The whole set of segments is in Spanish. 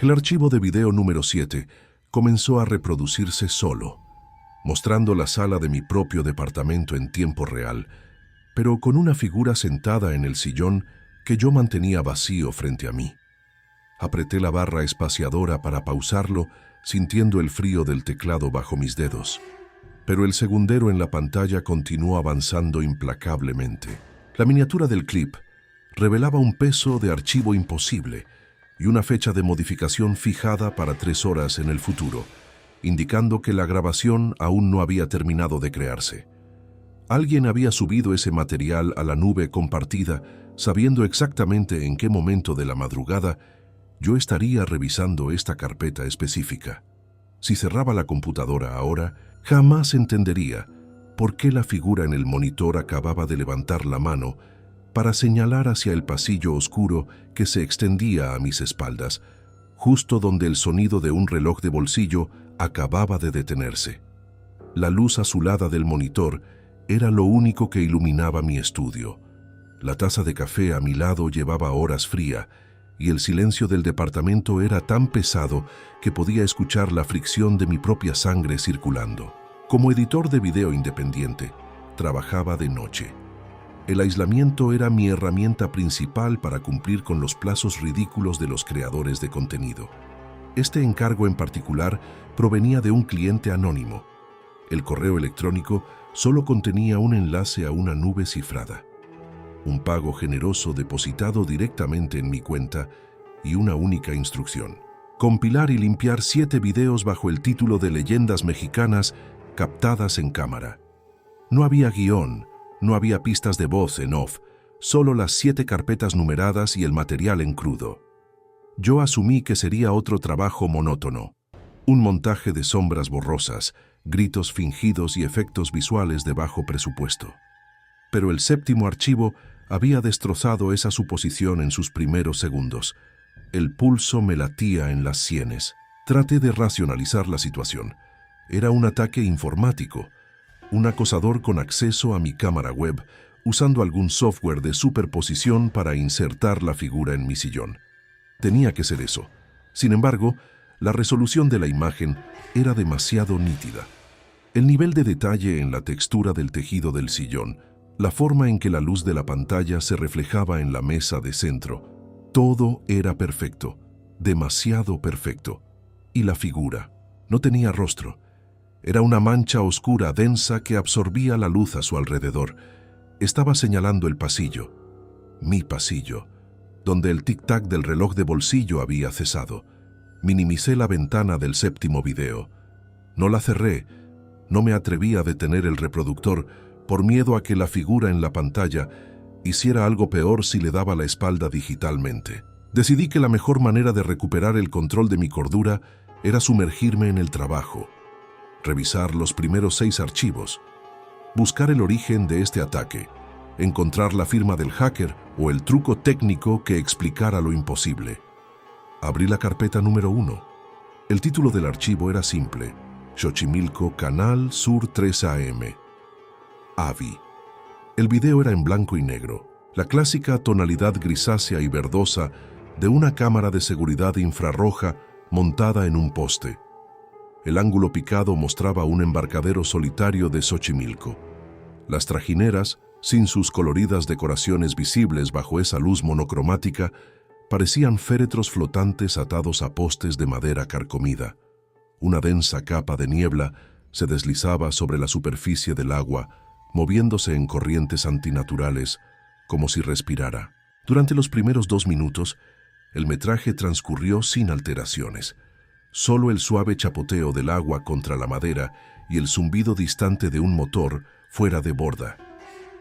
El archivo de video número 7 comenzó a reproducirse solo, mostrando la sala de mi propio departamento en tiempo real, pero con una figura sentada en el sillón que yo mantenía vacío frente a mí. Apreté la barra espaciadora para pausarlo, sintiendo el frío del teclado bajo mis dedos. Pero el segundero en la pantalla continuó avanzando implacablemente. La miniatura del clip revelaba un peso de archivo imposible y una fecha de modificación fijada para 3 horas en el futuro, indicando que la grabación aún no había terminado de crearse. Alguien había subido ese material a la nube compartida, sabiendo exactamente en qué momento de la madrugada yo estaría revisando esta carpeta específica. Si cerraba la computadora ahora, jamás entendería por qué la figura en el monitor acababa de levantar la mano para señalar hacia el pasillo oscuro que se extendía a mis espaldas, justo donde el sonido de un reloj de bolsillo acababa de detenerse. La luz azulada del monitor era lo único que iluminaba mi estudio. La taza de café a mi lado llevaba horas fría, y el silencio del departamento era tan pesado que podía escuchar la fricción de mi propia sangre circulando. Como editor de video independiente, trabajaba de noche. El aislamiento era mi herramienta principal para cumplir con los plazos ridículos de los creadores de contenido. Este encargo en particular provenía de un cliente anónimo. El correo electrónico solo contenía un enlace a una nube cifrada, un pago generoso depositado directamente en mi cuenta y una única instrucción: compilar y limpiar 7 videos bajo el título de Leyendas Mexicanas captadas en cámara. No había guión, no había pistas de voz en off, solo las 7 carpetas numeradas y el material en crudo. Yo asumí que sería otro trabajo monótono, un montaje de sombras borrosas, gritos fingidos y efectos visuales de bajo presupuesto. Pero el 7º archivo había destrozado esa suposición en sus primeros segundos. El pulso me latía en las sienes. Traté de racionalizar la situación. Era un ataque informático, un acosador con acceso a mi cámara web, usando algún software de superposición para insertar la figura en mi sillón. Tenía que ser eso. Sin embargo, la resolución de la imagen era demasiado nítida. El nivel de detalle en la textura del tejido del sillón, la forma en que la luz de la pantalla se reflejaba en la mesa de centro, todo era perfecto, demasiado perfecto. Y la figura no tenía rostro. Era una mancha oscura densa que absorbía la luz a su alrededor. Estaba señalando el pasillo, mi pasillo, donde el tic-tac del reloj de bolsillo había cesado. Minimicé la ventana del 7º video. No la cerré, no me atreví a detener el reproductor por miedo a que la figura en la pantalla hiciera algo peor si le daba la espalda digitalmente. Decidí que la mejor manera de recuperar el control de mi cordura era sumergirme en el trabajo, revisar los primeros 6 archivos, buscar el origen de este ataque, encontrar la firma del hacker o el truco técnico que explicara lo imposible. Abrí la carpeta número 1. El título del archivo era simple: Xochimilco, Canal Sur 3 AM. AVI. El video era en blanco y negro, la clásica tonalidad grisácea y verdosa de una cámara de seguridad infrarroja montada en un poste. El ángulo picado mostraba un embarcadero solitario de Xochimilco. Las trajineras, sin sus coloridas decoraciones visibles bajo esa luz monocromática, parecían féretros flotantes atados a postes de madera carcomida. Una densa capa de niebla se deslizaba sobre la superficie del agua, moviéndose en corrientes antinaturales, como si respirara. Durante los primeros 2 minutos, el metraje transcurrió sin alteraciones. Solo el suave chapoteo del agua contra la madera y el zumbido distante de un motor fuera de borda.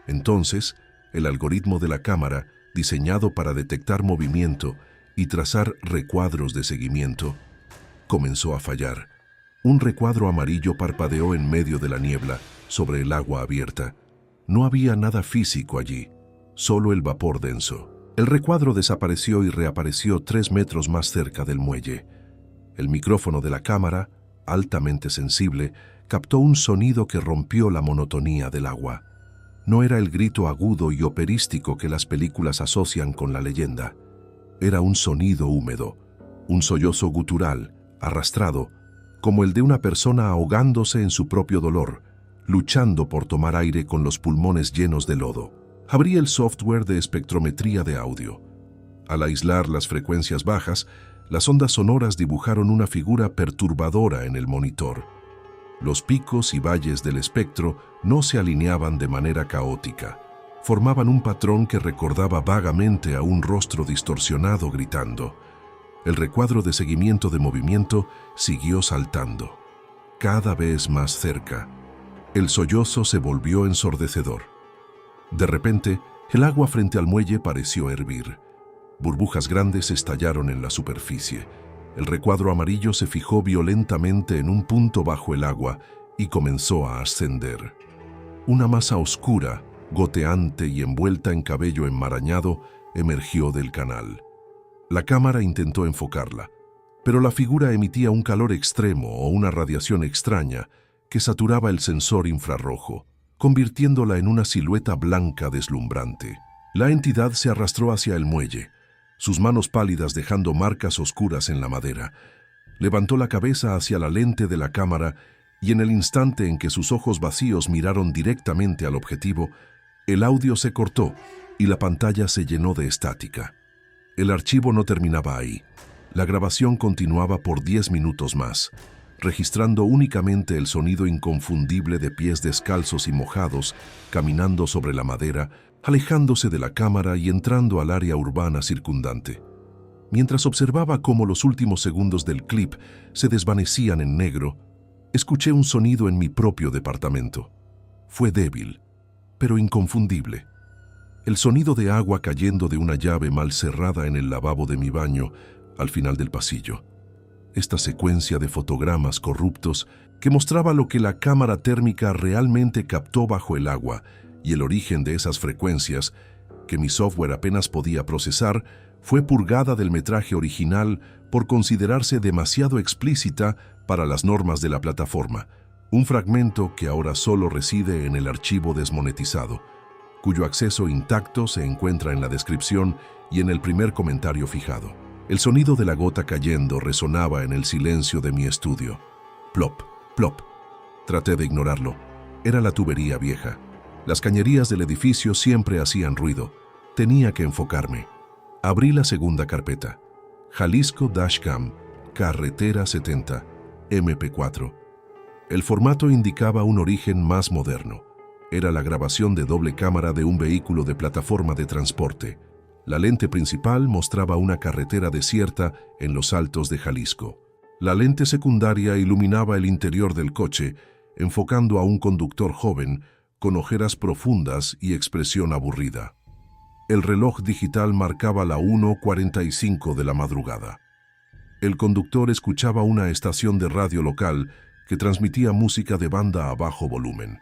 Entonces, el algoritmo de la cámara, diseñado para detectar movimiento y trazar recuadros de seguimiento, comenzó a fallar. Un recuadro amarillo parpadeó en medio de la niebla, sobre el agua abierta. No había nada físico allí, solo el vapor denso. El recuadro desapareció y reapareció 3 metros más cerca del muelle. El micrófono de la cámara, altamente sensible, captó un sonido que rompió la monotonía del agua. No era el grito agudo y operístico que las películas asocian con la leyenda. Era un sonido húmedo, un sollozo gutural, arrastrado, como el de una persona ahogándose en su propio dolor, luchando por tomar aire con los pulmones llenos de lodo. Abrí el software de espectrometría de audio. Al aislar las frecuencias bajas, las ondas sonoras dibujaron una figura perturbadora en el monitor. Los picos y valles del espectro no se alineaban de manera caótica. Formaban un patrón que recordaba vagamente a un rostro distorsionado gritando. El recuadro de seguimiento de movimiento siguió saltando, cada vez más cerca. El sollozo se volvió ensordecedor. De repente, el agua frente al muelle pareció hervir. Burbujas grandes estallaron en la superficie. El recuadro amarillo se fijó violentamente en un punto bajo el agua y comenzó a ascender. Una masa oscura, goteante y envuelta en cabello enmarañado, emergió del canal. La cámara intentó enfocarla, pero la figura emitía un calor extremo o una radiación extraña que saturaba el sensor infrarrojo, convirtiéndola en una silueta blanca deslumbrante. La entidad se arrastró hacia el muelle, sus manos pálidas dejando marcas oscuras en la madera. Levantó la cabeza hacia la lente de la cámara y en el instante en que sus ojos vacíos miraron directamente al objetivo, el audio se cortó y la pantalla se llenó de estática. El archivo no terminaba ahí. La grabación continuaba por 10 minutos más, registrando únicamente el sonido inconfundible de pies descalzos y mojados caminando sobre la madera, alejándose de la cámara y entrando al área urbana circundante. Mientras observaba cómo los últimos segundos del clip se desvanecían en negro, escuché un sonido en mi propio departamento. Fue débil, pero inconfundible. El sonido de agua cayendo de una llave mal cerrada en el lavabo de mi baño al final del pasillo. Esta secuencia de fotogramas corruptos que mostraba lo que la cámara térmica realmente captó bajo el agua y el origen de esas frecuencias, que mi software apenas podía procesar, fue purgada del metraje original por considerarse demasiado explícita para las normas de la plataforma, un fragmento que ahora solo reside en el archivo desmonetizado, cuyo acceso intacto se encuentra en la descripción y en el primer comentario fijado. El sonido de la gota cayendo resonaba en el silencio de mi estudio. Plop, plop. Traté de ignorarlo. Era la tubería vieja. Las cañerías del edificio siempre hacían ruido. Tenía que enfocarme. Abrí la segunda carpeta. Jalisco Dashcam, Carretera 70, MP4. El formato indicaba un origen más moderno. Era la grabación de doble cámara de un vehículo de plataforma de transporte. La lente principal mostraba una carretera desierta en los altos de Jalisco. La lente secundaria iluminaba el interior del coche, enfocando a un conductor joven con ojeras profundas y expresión aburrida. El reloj digital marcaba la 1:45 de la madrugada. El conductor escuchaba una estación de radio local que transmitía música de banda a bajo volumen.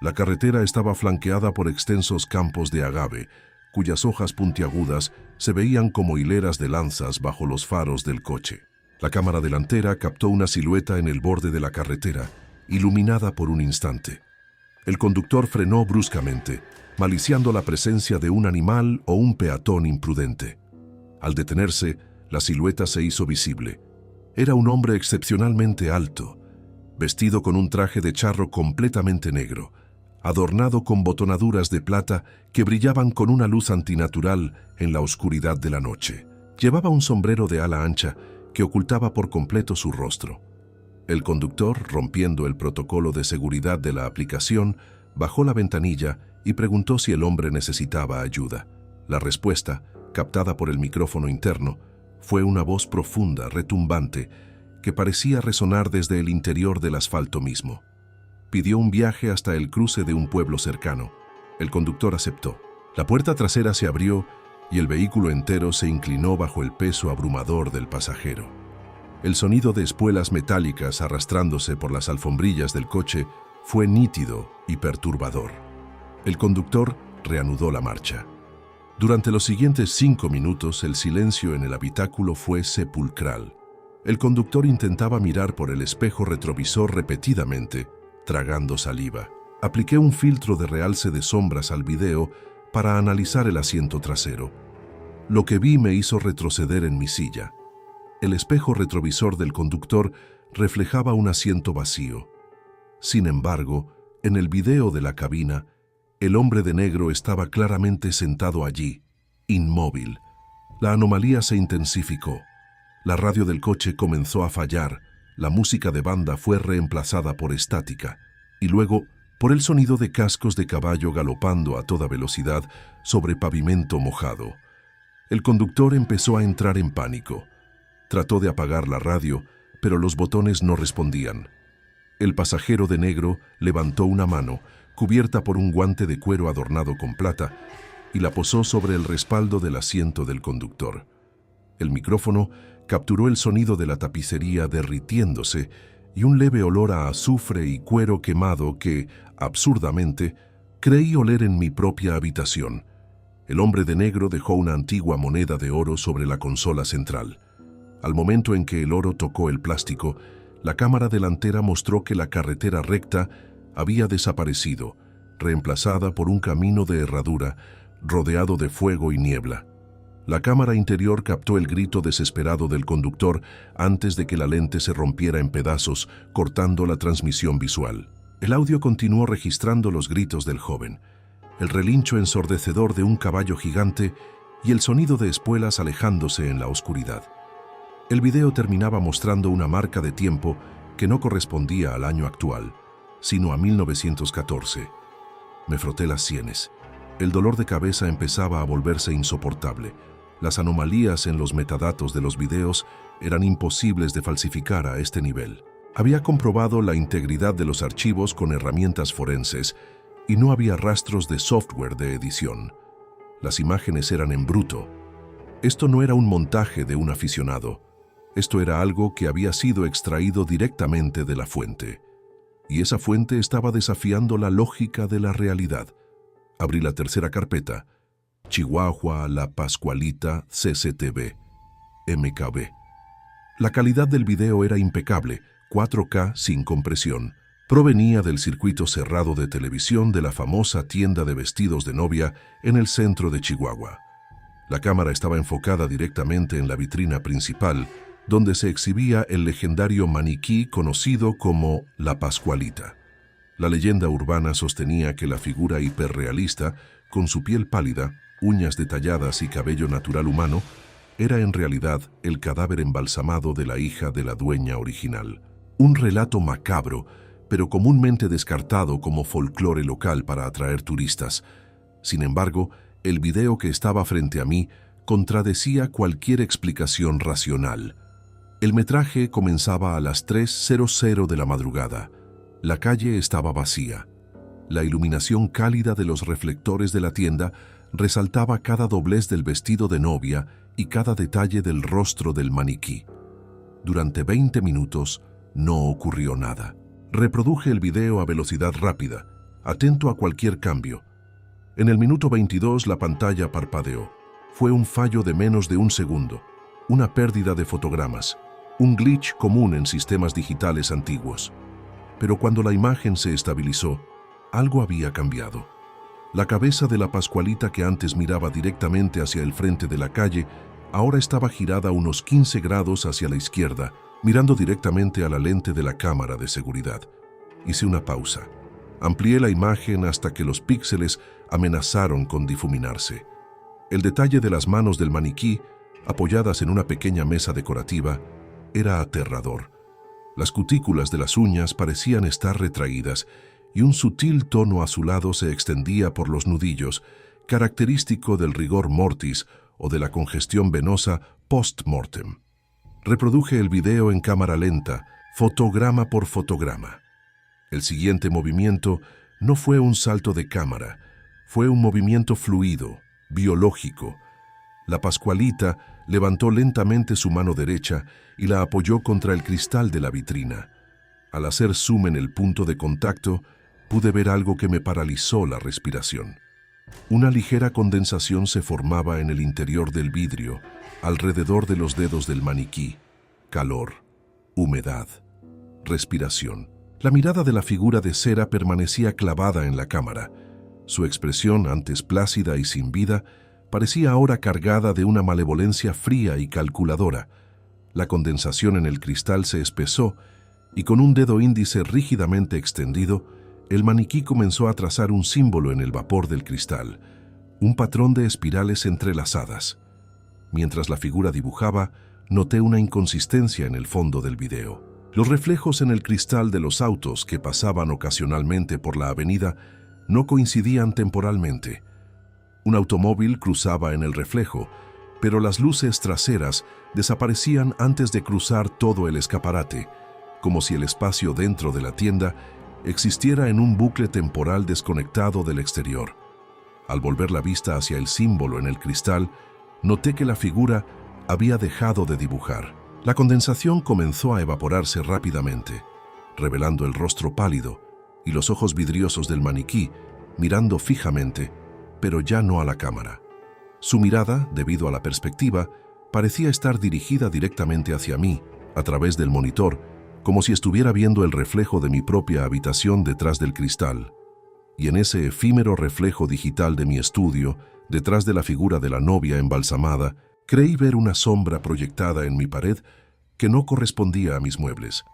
La carretera estaba flanqueada por extensos campos de agave, cuyas hojas puntiagudas se veían como hileras de lanzas bajo los faros del coche. La cámara delantera captó una silueta en el borde de la carretera, iluminada por un instante. El conductor frenó bruscamente, maliciando la presencia de un animal o un peatón imprudente. Al detenerse, la silueta se hizo visible. Era un hombre excepcionalmente alto, vestido con un traje de charro completamente negro, adornado con botonaduras de plata que brillaban con una luz antinatural en la oscuridad de la noche. Llevaba un sombrero de ala ancha que ocultaba por completo su rostro. El conductor, rompiendo el protocolo de seguridad de la aplicación, bajó la ventanilla y preguntó si el hombre necesitaba ayuda. La respuesta, captada por el micrófono interno, fue una voz profunda, retumbante, que parecía resonar desde el interior del asfalto mismo. Pidió un viaje hasta el cruce de un pueblo cercano. El conductor aceptó. La puerta trasera se abrió y el vehículo entero se inclinó bajo el peso abrumador del pasajero. El sonido de espuelas metálicas arrastrándose por las alfombrillas del coche fue nítido y perturbador. El conductor reanudó la marcha. Durante los siguientes 5 minutos, el silencio en el habitáculo fue sepulcral. El conductor intentaba mirar por el espejo retrovisor repetidamente, tragando saliva. Apliqué un filtro de realce de sombras al video para analizar el asiento trasero. Lo que vi me hizo retroceder en mi silla. El espejo retrovisor del conductor reflejaba un asiento vacío. Sin embargo, en el video de la cabina, el hombre de negro estaba claramente sentado allí, inmóvil. La anomalía se intensificó. La radio del coche comenzó a fallar, la música de banda fue reemplazada por estática, y luego por el sonido de cascos de caballo galopando a toda velocidad sobre pavimento mojado. El conductor empezó a entrar en pánico. Trató de apagar la radio, pero los botones no respondían. El pasajero de negro levantó una mano, cubierta por un guante de cuero adornado con plata, y la posó sobre el respaldo del asiento del conductor. El micrófono capturó el sonido de la tapicería derritiéndose y un leve olor a azufre y cuero quemado que, absurdamente, creí oler en mi propia habitación. El hombre de negro dejó una antigua moneda de oro sobre la consola central. Al momento en que el oro tocó el plástico, la cámara delantera mostró que la carretera recta había desaparecido, reemplazada por un camino de herradura, rodeado de fuego y niebla. La cámara interior captó el grito desesperado del conductor antes de que la lente se rompiera en pedazos, cortando la transmisión visual. El audio continuó registrando los gritos del joven, el relincho ensordecedor de un caballo gigante y el sonido de espuelas alejándose en la oscuridad. El video terminaba mostrando una marca de tiempo que no correspondía al año actual, sino a 1914. Me froté las sienes. El dolor de cabeza empezaba a volverse insoportable. Las anomalías en los metadatos de los videos eran imposibles de falsificar a este nivel. Había comprobado la integridad de los archivos con herramientas forenses y no había rastros de software de edición. Las imágenes eran en bruto. Esto no era un montaje de un aficionado. Esto era algo que había sido extraído directamente de la fuente. Y esa fuente estaba desafiando la lógica de la realidad. Abrí la tercera carpeta. Chihuahua, La Pascualita, CCTV, MKB. La calidad del video era impecable, 4K sin compresión. Provenía del circuito cerrado de televisión de la famosa tienda de vestidos de novia en el centro de Chihuahua. La cámara estaba enfocada directamente en la vitrina principal, donde se exhibía el legendario maniquí conocido como La Pascualita. La leyenda urbana sostenía que la figura hiperrealista, con su piel pálida, uñas detalladas y cabello natural humano, era en realidad el cadáver embalsamado de la hija de la dueña original. Un relato macabro, pero comúnmente descartado como folclore local para atraer turistas. Sin embargo, el video que estaba frente a mí contradecía cualquier explicación racional. El metraje comenzaba a las 3:00 de la madrugada. La calle estaba vacía. La iluminación cálida de los reflectores de la tienda resaltaba cada doblez del vestido de novia y cada detalle del rostro del maniquí. Durante 20 minutos no ocurrió nada. Reproduje el video a velocidad rápida, atento a cualquier cambio. En el minuto 22 la pantalla parpadeó. Fue un fallo de menos de un segundo, una pérdida de fotogramas, un glitch común en sistemas digitales antiguos. Pero cuando la imagen se estabilizó, algo había cambiado. La cabeza de la Pascualita, que antes miraba directamente hacia el frente de la calle, ahora estaba girada unos 15 grados hacia la izquierda, mirando directamente a la lente de la cámara de seguridad. Hice una pausa. Amplié la imagen hasta que los píxeles amenazaron con difuminarse. El detalle de las manos del maniquí, apoyadas en una pequeña mesa decorativa, era aterrador. Las cutículas de las uñas parecían estar retraídas y un sutil tono azulado se extendía por los nudillos, característico del rigor mortis o de la congestión venosa post-mortem. Reproduje el video en cámara lenta, fotograma por fotograma. El siguiente movimiento no fue un salto de cámara, fue un movimiento fluido, biológico. La Pascualita levantó lentamente su mano derecha y la apoyó contra el cristal de la vitrina. Al hacer zoom en el punto de contacto, pude ver algo que me paralizó la respiración. Una ligera condensación se formaba en el interior del vidrio, alrededor de los dedos del maniquí. Calor, humedad, respiración. La mirada de la figura de cera permanecía clavada en la cámara. Su expresión, antes plácida y sin vida, parecía ahora cargada de una malevolencia fría y calculadora. La condensación en el cristal se espesó y con un dedo índice rígidamente extendido, el maniquí comenzó a trazar un símbolo en el vapor del cristal, un patrón de espirales entrelazadas. Mientras la figura dibujaba, noté una inconsistencia en el fondo del video. Los reflejos en el cristal de los autos que pasaban ocasionalmente por la avenida no coincidían temporalmente. Un automóvil cruzaba en el reflejo, pero las luces traseras desaparecían antes de cruzar todo el escaparate, como si el espacio dentro de la tienda existiera en un bucle temporal desconectado del exterior. Al volver la vista hacia el símbolo en el cristal, noté que la figura había dejado de dibujar. La condensación comenzó a evaporarse rápidamente, revelando el rostro pálido y los ojos vidriosos del maniquí, mirando fijamente, pero ya no a la cámara. Su mirada, debido a la perspectiva, parecía estar dirigida directamente hacia mí, a través del monitor, como si estuviera viendo el reflejo de mi propia habitación detrás del cristal. Y en ese efímero reflejo digital de mi estudio, detrás de la figura de la novia embalsamada, creí ver una sombra proyectada en mi pared que no correspondía a mis muebles.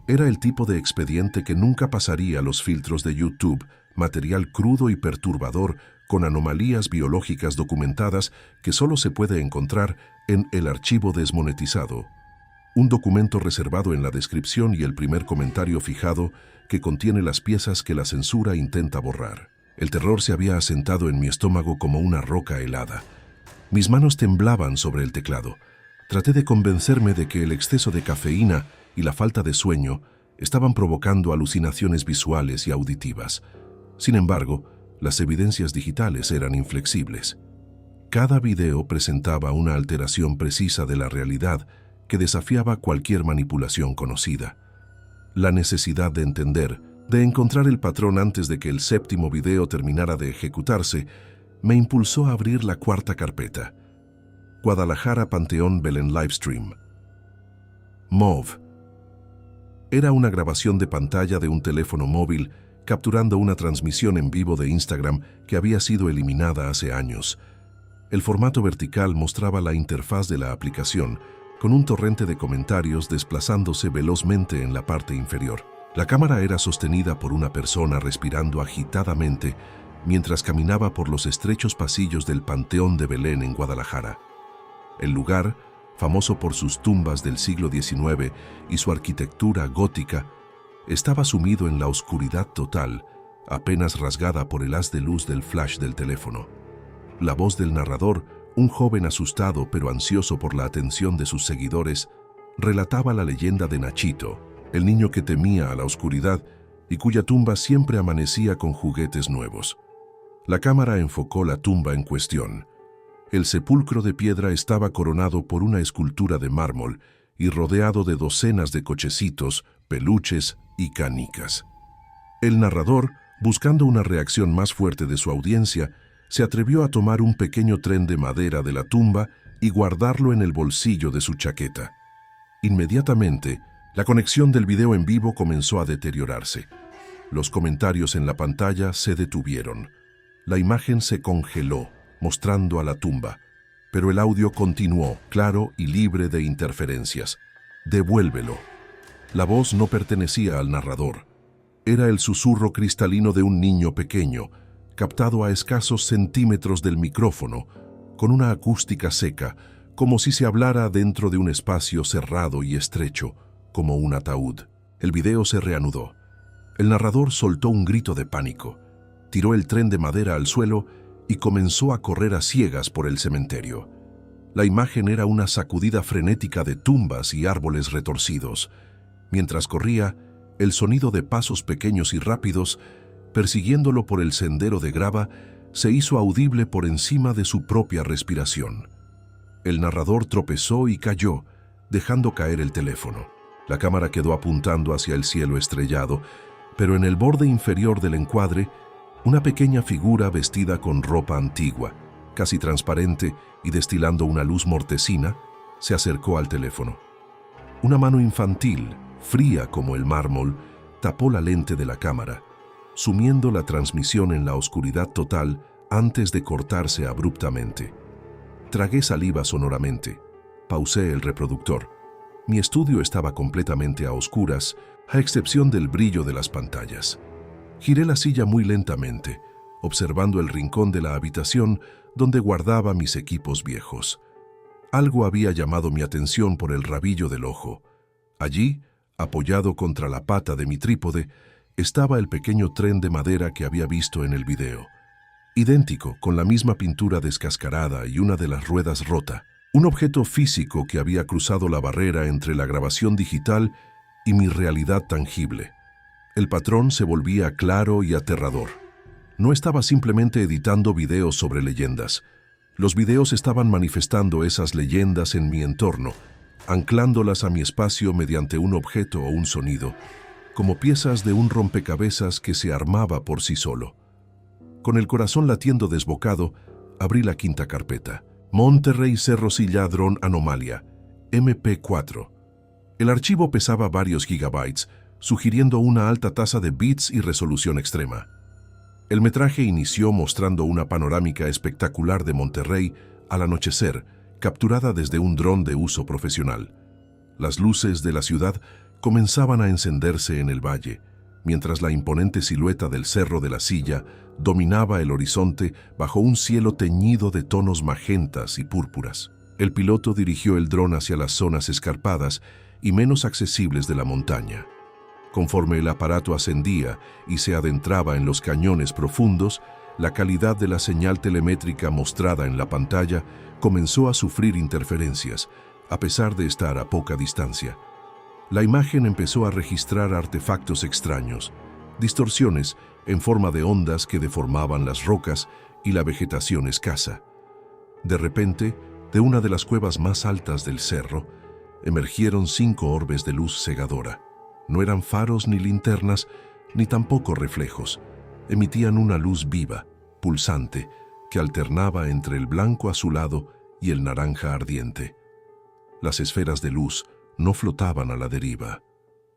Era el tipo de expediente que nunca pasaría los filtros de YouTube, material crudo y perturbador con anomalías biológicas documentadas que solo se puede encontrar en el archivo desmonetizado. Un documento reservado en la descripción y el primer comentario fijado que contiene las piezas que la censura intenta borrar. El terror se había asentado en mi estómago como una roca helada. Mis manos temblaban sobre el teclado. Traté de convencerme de que el exceso de cafeína y la falta de sueño estaban provocando alucinaciones visuales y auditivas. Sin embargo, las evidencias digitales eran inflexibles. Cada video presentaba una alteración precisa de la realidad que desafiaba cualquier manipulación conocida. La necesidad de entender, de encontrar el patrón antes de que el séptimo video terminara de ejecutarse, me impulsó a abrir la cuarta carpeta. Guadalajara Panteón Belén Livestream. MOV. Era una grabación de pantalla de un teléfono móvil capturando una transmisión en vivo de Instagram que había sido eliminada hace años. El formato vertical mostraba la interfaz de la aplicación, con un torrente de comentarios desplazándose velozmente en la parte inferior. La cámara era sostenida por una persona respirando agitadamente mientras caminaba por los estrechos pasillos del Panteón de Belén en Guadalajara. El lugar, famoso por sus tumbas del siglo XIX y su arquitectura gótica, estaba sumido en la oscuridad total, apenas rasgada por el haz de luz del flash del teléfono. La voz del narrador, un joven asustado pero ansioso por la atención de sus seguidores, relataba la leyenda de Nachito, el niño que temía a la oscuridad y cuya tumba siempre amanecía con juguetes nuevos. La cámara enfocó la tumba en cuestión. El sepulcro de piedra estaba coronado por una escultura de mármol y rodeado de docenas de cochecitos, peluches y canicas. El narrador, buscando una reacción más fuerte de su audiencia, se atrevió a tomar un pequeño tren de madera de la tumba y guardarlo en el bolsillo de su chaqueta. Inmediatamente, la conexión del video en vivo comenzó a deteriorarse. Los comentarios en la pantalla se detuvieron. La imagen se congeló, mostrando a la tumba, pero el audio continuó, claro y libre de interferencias. «Devuélvelo». La voz no pertenecía al narrador. Era el susurro cristalino de un niño pequeño, captado a escasos centímetros del micrófono, con una acústica seca, como si se hablara dentro de un espacio cerrado y estrecho, como un ataúd. El video se reanudó. El narrador soltó un grito de pánico, tiró el tren de madera al suelo y comenzó a correr a ciegas por el cementerio. La imagen era una sacudida frenética de tumbas y árboles retorcidos. Mientras corría, el sonido de pasos pequeños y rápidos, persiguiéndolo por el sendero de grava, se hizo audible por encima de su propia respiración. El narrador tropezó y cayó, dejando caer el teléfono. La cámara quedó apuntando hacia el cielo estrellado, pero en el borde inferior del encuadre, una pequeña figura vestida con ropa antigua, casi transparente y destilando una luz mortecina, se acercó al teléfono. Una mano infantil, fría como el mármol, tapó la lente de la cámara, sumiendo la transmisión en la oscuridad total antes de cortarse abruptamente. Tragué saliva sonoramente. Pausé el reproductor. Mi estudio estaba completamente a oscuras, a excepción del brillo de las pantallas. Giré la silla muy lentamente, observando el rincón de la habitación donde guardaba mis equipos viejos. Algo había llamado mi atención por el rabillo del ojo. Allí, apoyado contra la pata de mi trípode, estaba el pequeño tren de madera que había visto en el video. Idéntico, con la misma pintura descascarada y una de las ruedas rota. Un objeto físico que había cruzado la barrera entre la grabación digital y mi realidad tangible. El patrón se volvía claro y aterrador. No estaba simplemente editando videos sobre leyendas. Los videos estaban manifestando esas leyendas en mi entorno, anclándolas a mi espacio mediante un objeto o un sonido, como piezas de un rompecabezas que se armaba por sí solo. Con el corazón latiendo desbocado, abrí la quinta carpeta. Monterrey Cerro Silla Dron Anomalia, MP4. El archivo pesaba varios gigabytes, sugiriendo una alta tasa de bits y resolución extrema. El metraje inició mostrando una panorámica espectacular de Monterrey al anochecer, capturada desde un dron de uso profesional. Las luces de la ciudad comenzaban a encenderse en el valle, mientras la imponente silueta del Cerro de la Silla dominaba el horizonte bajo un cielo teñido de tonos magentas y púrpuras. El piloto dirigió el dron hacia las zonas escarpadas y menos accesibles de la montaña. Conforme el aparato ascendía y se adentraba en los cañones profundos, la calidad de la señal telemétrica mostrada en la pantalla comenzó a sufrir interferencias, a pesar de estar a poca distancia. La imagen empezó a registrar artefactos extraños, distorsiones en forma de ondas que deformaban las rocas y la vegetación escasa. De repente, de una de las cuevas más altas del cerro, emergieron 5 orbes de luz cegadora. No eran faros ni linternas, ni tampoco reflejos. Emitían una luz viva, pulsante, que alternaba entre el blanco azulado y el naranja ardiente. Las esferas de luz no flotaban a la deriva.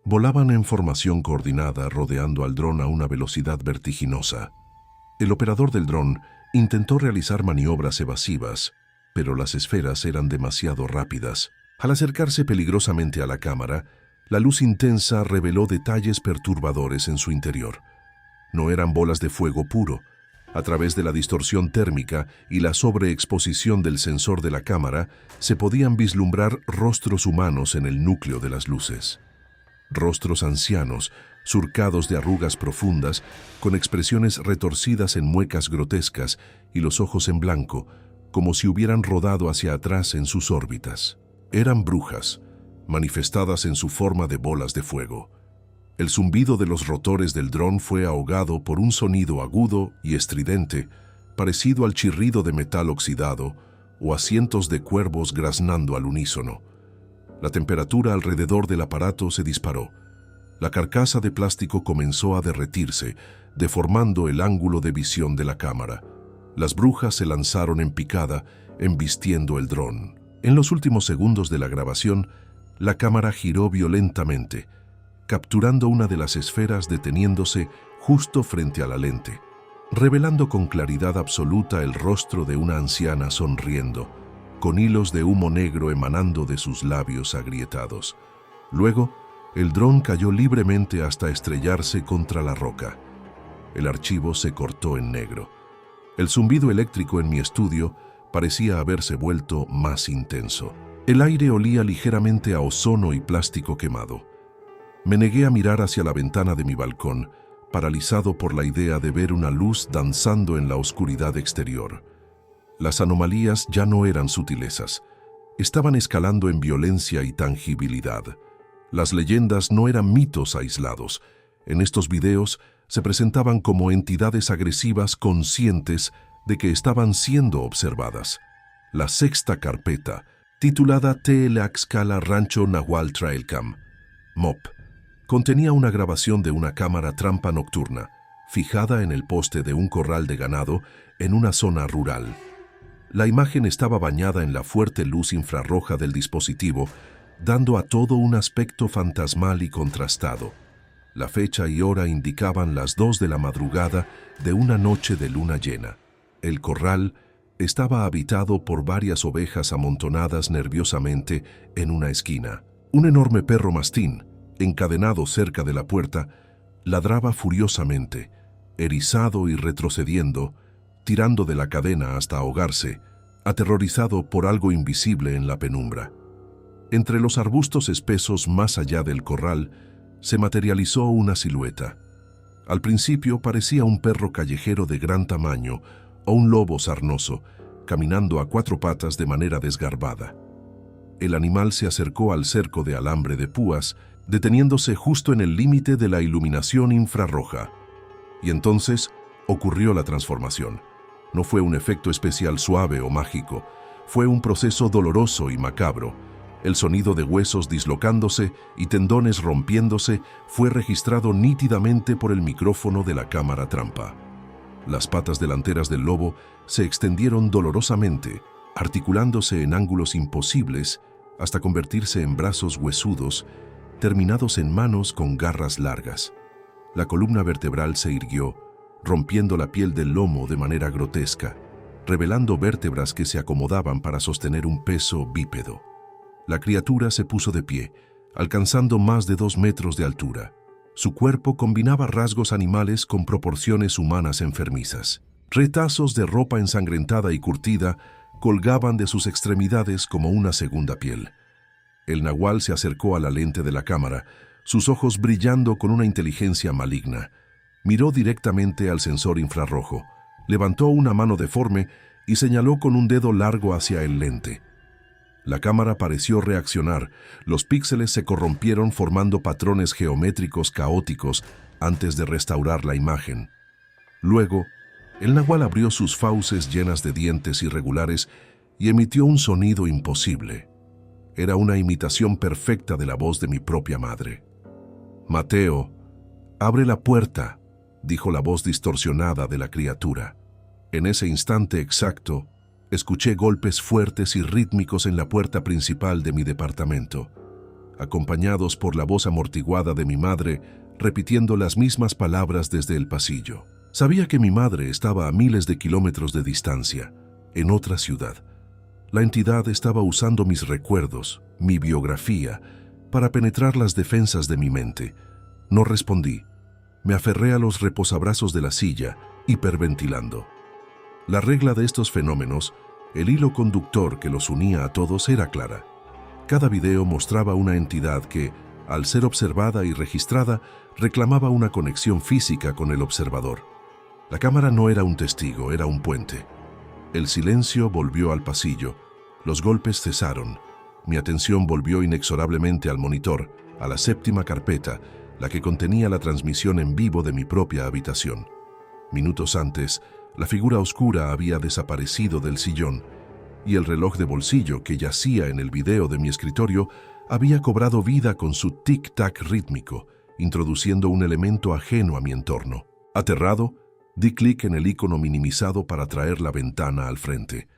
Volaban en formación coordinada, rodeando al dron a una velocidad vertiginosa. El operador del dron intentó realizar maniobras evasivas, pero las esferas eran demasiado rápidas. Al acercarse peligrosamente a la cámara, la luz intensa reveló detalles perturbadores en su interior. No eran bolas de fuego puro. A través de la distorsión térmica y la sobreexposición del sensor de la cámara, se podían vislumbrar rostros humanos en el núcleo de las luces. Rostros ancianos, surcados de arrugas profundas, con expresiones retorcidas en muecas grotescas y los ojos en blanco, como si hubieran rodado hacia atrás en sus órbitas. Eran brujas, manifestadas en su forma de bolas de fuego. El zumbido de los rotores del dron fue ahogado por un sonido agudo y estridente, parecido al chirrido de metal oxidado o a cientos de cuervos graznando al unísono. La temperatura alrededor del aparato se disparó. La carcasa de plástico comenzó a derretirse, deformando el ángulo de visión de la cámara. Las brujas se lanzaron en picada, embistiendo el dron. En los últimos segundos de la grabación, la cámara giró violentamente, capturando una de las esferas deteniéndose justo frente a la lente, revelando con claridad absoluta el rostro de una anciana sonriendo, con hilos de humo negro emanando de sus labios agrietados. Luego, el dron cayó libremente hasta estrellarse contra la roca. El archivo se cortó en negro. El zumbido eléctrico en mi estudio parecía haberse vuelto más intenso. El aire olía ligeramente a ozono y plástico quemado. Me negué a mirar hacia la ventana de mi balcón, paralizado por la idea de ver una luz danzando en la oscuridad exterior. Las anomalías ya no eran sutilezas, estaban escalando en violencia y tangibilidad. Las leyendas no eran mitos aislados. En estos videos se presentaban como entidades agresivas conscientes de que estaban siendo observadas. La sexta carpeta, titulada Tlaxcala Rancho Nahual Trailcam, MOP, contenía una grabación de una cámara trampa nocturna, fijada en el poste de un corral de ganado en una zona rural. La imagen estaba bañada en la fuerte luz infrarroja del dispositivo, dando a todo un aspecto fantasmal y contrastado. La fecha y hora indicaban las 2 de la madrugada de una noche de luna llena. El corral estaba habitado por varias ovejas amontonadas nerviosamente en una esquina. Un enorme perro mastín, encadenado cerca de la puerta, ladraba furiosamente, erizado y retrocediendo, tirando de la cadena hasta ahogarse, aterrorizado por algo invisible en la penumbra. Entre los arbustos espesos más allá del corral, se materializó una silueta. Al principio parecía un perro callejero de gran tamaño o un lobo sarnoso, caminando a cuatro patas de manera desgarbada. El animal se acercó al cerco de alambre de púas, deteniéndose justo en el límite de la iluminación infrarroja. Y entonces ocurrió la transformación. No fue un efecto especial suave o mágico, fue un proceso doloroso y macabro. El sonido de huesos dislocándose y tendones rompiéndose fue registrado nítidamente por el micrófono de la cámara trampa. Las patas delanteras del lobo se extendieron dolorosamente, articulándose en ángulos imposibles hasta convertirse en brazos huesudos, terminados en manos con garras largas. La columna vertebral se irguió, rompiendo la piel del lomo de manera grotesca, revelando vértebras que se acomodaban para sostener un peso bípedo. La criatura se puso de pie, alcanzando más de 2 metros de altura. Su cuerpo combinaba rasgos animales con proporciones humanas enfermizas. Retazos de ropa ensangrentada y curtida colgaban de sus extremidades como una segunda piel. El nahual se acercó a la lente de la cámara, sus ojos brillando con una inteligencia maligna. Miró directamente al sensor infrarrojo, levantó una mano deforme y señaló con un dedo largo hacia el lente. La cámara pareció reaccionar, los píxeles se corrompieron formando patrones geométricos caóticos antes de restaurar la imagen. Luego, el nahual abrió sus fauces llenas de dientes irregulares y emitió un sonido imposible. Era una imitación perfecta de la voz de mi propia madre. «Mateo, abre la puerta», dijo la voz distorsionada de la criatura. En ese instante exacto, escuché golpes fuertes y rítmicos en la puerta principal de mi departamento, acompañados por la voz amortiguada de mi madre repitiendo las mismas palabras desde el pasillo. Sabía que mi madre estaba a miles de kilómetros de distancia, en otra ciudad. La entidad estaba usando mis recuerdos, mi biografía, para penetrar las defensas de mi mente. No respondí. Me aferré a los reposabrazos de la silla, hiperventilando. La regla de estos fenómenos, el hilo conductor que los unía a todos era clara. Cada video mostraba una entidad que, al ser observada y registrada, reclamaba una conexión física con el observador. La cámara no era un testigo, era un puente. El silencio volvió al pasillo, los golpes cesaron. Mi atención volvió inexorablemente al monitor, a la 7ª carpeta, la que contenía la transmisión en vivo de mi propia habitación. Minutos antes, la figura oscura había desaparecido del sillón y el reloj de bolsillo que yacía en el video de mi escritorio había cobrado vida con su tic-tac rítmico, introduciendo un elemento ajeno a mi entorno. Aterrado, di clic en el icono minimizado para traer la ventana al frente.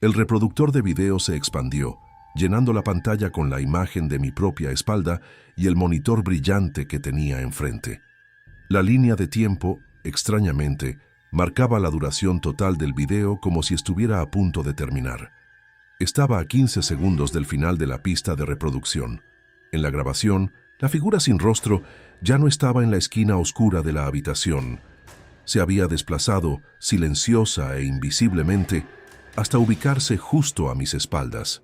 El reproductor de video se expandió, llenando la pantalla con la imagen de mi propia espalda y el monitor brillante que tenía enfrente. La línea de tiempo, extrañamente, marcaba la duración total del video como si estuviera a punto de terminar. Estaba a 15 segundos del final de la pista de reproducción. En la grabación, la figura sin rostro ya no estaba en la esquina oscura de la habitación. Se había desplazado, silenciosa e invisiblemente, hasta ubicarse justo a mis espaldas.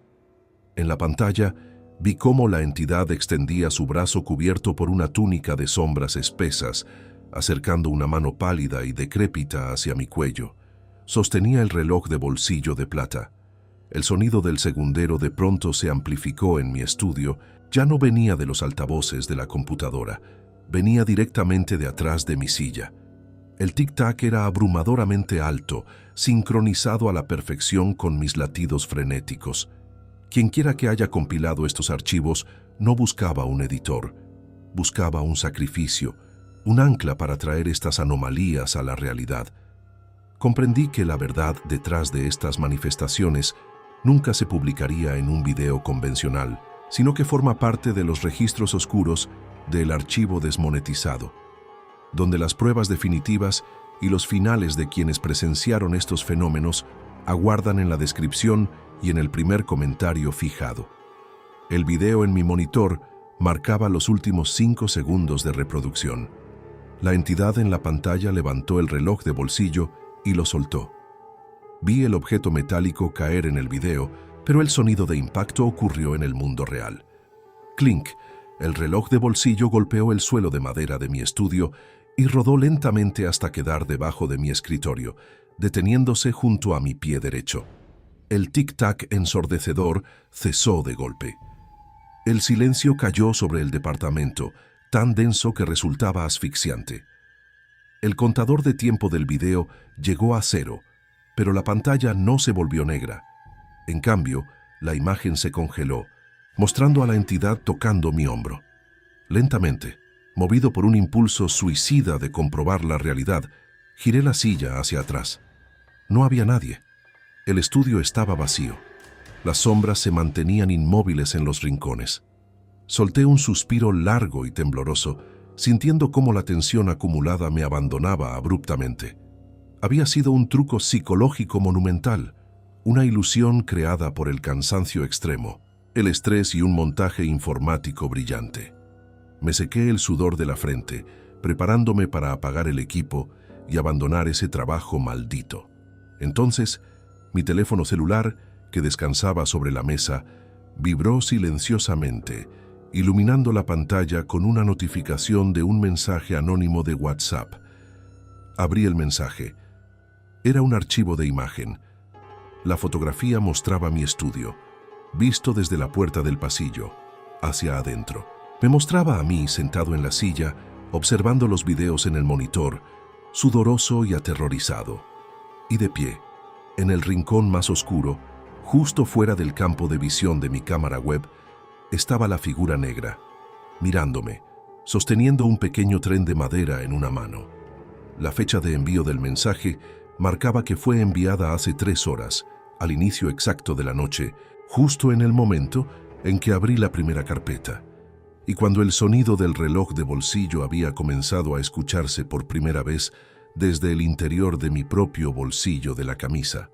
En la pantalla, vi cómo la entidad extendía su brazo cubierto por una túnica de sombras espesas, acercando una mano pálida y decrépita hacia mi cuello. Sostenía el reloj de bolsillo de plata. El sonido del segundero de pronto se amplificó en mi estudio. Ya no venía de los altavoces de la computadora, venía directamente de atrás de mi silla. El tic-tac era abrumadoramente alto, sincronizado a la perfección con mis latidos frenéticos. Quienquiera que haya compilado estos archivos no buscaba un editor, buscaba un sacrificio, un ancla para traer estas anomalías a la realidad. Comprendí que la verdad detrás de estas manifestaciones nunca se publicaría en un video convencional, sino que forma parte de los registros oscuros del archivo desmonetizado, donde las pruebas definitivas y los finales de quienes presenciaron estos fenómenos aguardan en la descripción y en el primer comentario fijado. El video en mi monitor marcaba los últimos 5 segundos de reproducción. La entidad en la pantalla levantó el reloj de bolsillo y lo soltó. Vi el objeto metálico caer en el video, pero el sonido de impacto ocurrió en el mundo real. Clink, el reloj de bolsillo golpeó el suelo de madera de mi estudio y rodó lentamente hasta quedar debajo de mi escritorio, deteniéndose junto a mi pie derecho. El tic-tac ensordecedor cesó de golpe. El silencio cayó sobre el departamento, tan denso que resultaba asfixiante. El contador de tiempo del video llegó a 0, pero la pantalla no se volvió negra. En cambio, la imagen se congeló, mostrando a la entidad tocando mi hombro. Lentamente, movido por un impulso suicida de comprobar la realidad, giré la silla hacia atrás. No había nadie. El estudio estaba vacío. Las sombras se mantenían inmóviles en los rincones. Solté un suspiro largo y tembloroso, sintiendo cómo la tensión acumulada me abandonaba abruptamente. Había sido un truco psicológico monumental, una ilusión creada por el cansancio extremo, el estrés y un montaje informático brillante. Me sequé el sudor de la frente, preparándome para apagar el equipo y abandonar ese trabajo maldito. Entonces, mi teléfono celular, que descansaba sobre la mesa, vibró silenciosamente, iluminando la pantalla con una notificación de un mensaje anónimo de WhatsApp. Abrí el mensaje. Era un archivo de imagen. La fotografía mostraba mi estudio, visto desde la puerta del pasillo, hacia adentro. Me mostraba a mí sentado en la silla, observando los videos en el monitor, sudoroso y aterrorizado. Y de pie, en el rincón más oscuro, justo fuera del campo de visión de mi cámara web, estaba la figura negra, mirándome, sosteniendo un pequeño tren de madera en una mano. La fecha de envío del mensaje marcaba que fue enviada hace 3 horas, al inicio exacto de la noche, justo en el momento en que abrí la primera carpeta, y cuando el sonido del reloj de bolsillo había comenzado a escucharse por primera vez desde el interior de mi propio bolsillo de la camisa.